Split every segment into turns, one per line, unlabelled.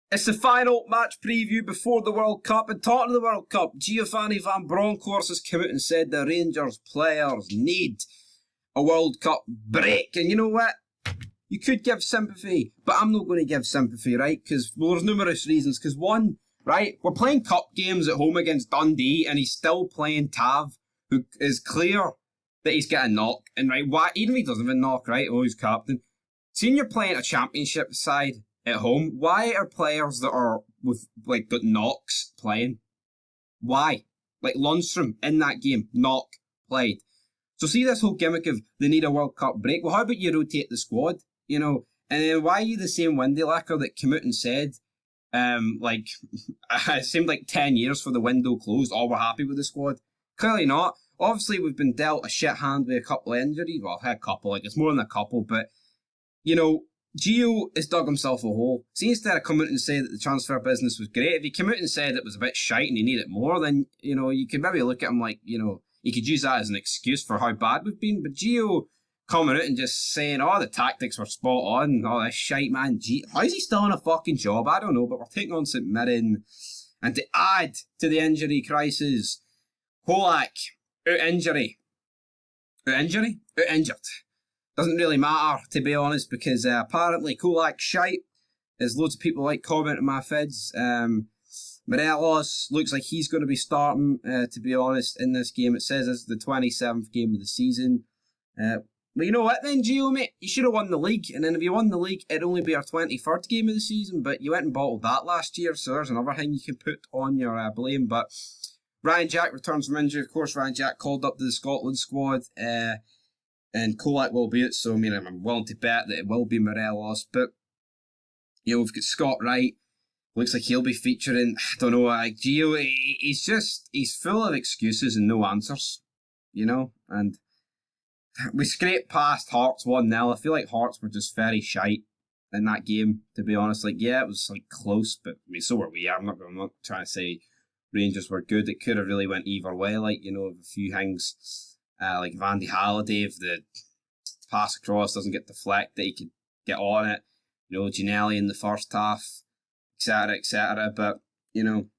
It's the final match preview before the World Cup. And talking of the World Cup, Giovanni Van Bronckhorst has come out and said the Rangers players need a World Cup break. And you know what? You could give sympathy, but I'm not going to give sympathy, right? Because, well, there's numerous reasons. Because one, right, we're playing cup games at home against Dundee, and he's still playing Tav, who is clear that he's got a knock. And, right, why? Even if he doesn't have a knock, right? Oh, he's captain. Seeing you're playing a championship side at home, why are players that are with like got knocks playing? Why? Like Lundstrom in that game, knock played. So see this whole gimmick of they need a World Cup break. Well, how about you rotate the squad? You know, and then why are you the same windy lacker that came out and said, like it seemed like 10 years for the window closed. Oh, we're happy with the squad. Clearly not. Obviously, we've been dealt a shit hand with a couple of injuries. Well, a couple, like it's more than a couple, but you know. Gio has dug himself a hole. See, instead of coming out and saying that the transfer business was great, if he came out and said it was a bit shite and he needed more, then, you know, you could maybe look at him like, you know, you could use that as an excuse for how bad we've been. But Gio coming out and just saying, oh, the tactics were spot on, oh, this shite, man. How is he still on a fucking job? I don't know, but we're taking on St Mirren. And to add to the injury crisis, COLAK, out injury. Out injury? Out injured. Doesn't really matter, to be honest, because apparently COLAK shite. There's loads of people like commenting my vids. Morelos looks like he's going to be starting, to be honest, in this game. It says it's the 27th game of the season. Well, you know what then, Gio, mate? You should have won the league. And then if you won the league, it'd only be our 23rd game of the season. But you went and bottled that last year, so there's another thing you can put on your blame. But Ryan Jack returns from injury. Of course, Ryan Jack called up to the Scotland squad. And COLAK will be it, so I mean, I'm willing to bet that it will be Morelos. But, you know, we've got Scott Wright. Looks like he'll be featuring, I don't know, Gio, he's full of excuses and no answers, you know? And we scraped past Hearts 1-0. I feel like Hearts were just very shite in that game, to be honest. Like, yeah, it was, like, close, but, I mean, so were we. I'm not trying to say Rangers were good. It could have really went either way, like, you know, a few things. Like Vandy Halliday, if the pass across doesn't get deflected, he could get on it. You know, Ginelli in the first half, etc., etc. But, you know, in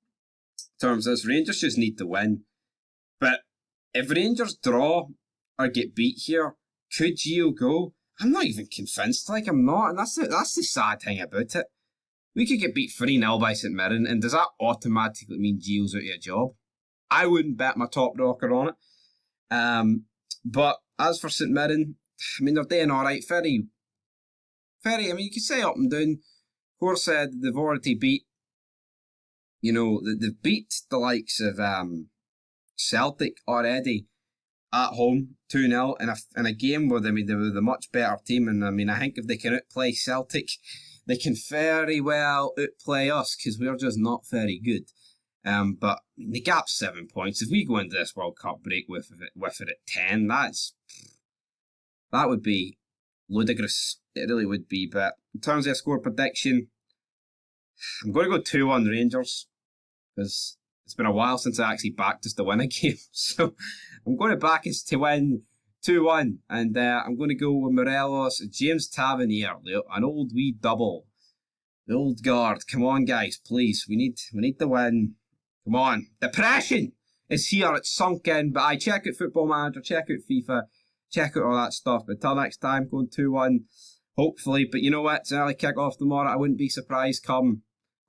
terms of this, Rangers just need to win. But if Rangers draw or get beat here, could Gio go? I'm not even convinced. Like, I'm not. And that's the sad thing about it. We could get beat 3-0 by St Mirren, and does that automatically mean Gio's out of a job? I wouldn't bet my top rocker on it. But as for St Mirren, I mean, they're doing alright. Very, I mean, you could say up and down. Of course, they've already beat, you know, they've beat the likes of Celtic already at home 2-0 in a game where, I mean, they were the much better team. And I mean, I think if they can outplay Celtic, they can very well outplay us because we're just not very good. But I mean, the gap's 7 points. If we go into this World Cup break with it at 10, that would be ludicrous. It really would be. But in terms of a score prediction, I'm going to go 2-1 Rangers because it's been a while since I actually backed us to win a game. So I'm going to back us to win 2-1, and I'm going to go with Morelos, James Tavernier, an old wee double, the old guard. Come on, guys, please. We need the win. Come on. Depression is here. It's sunk in. But I check out Football Manager, check out FIFA, check out all that stuff. But until next time, going 2-1, hopefully. But you know what? It's an early kick-off tomorrow. I wouldn't be surprised come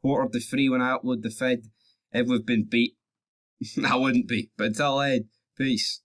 2:45 when I upload the feed if we've been beat. I wouldn't be. But until then, peace.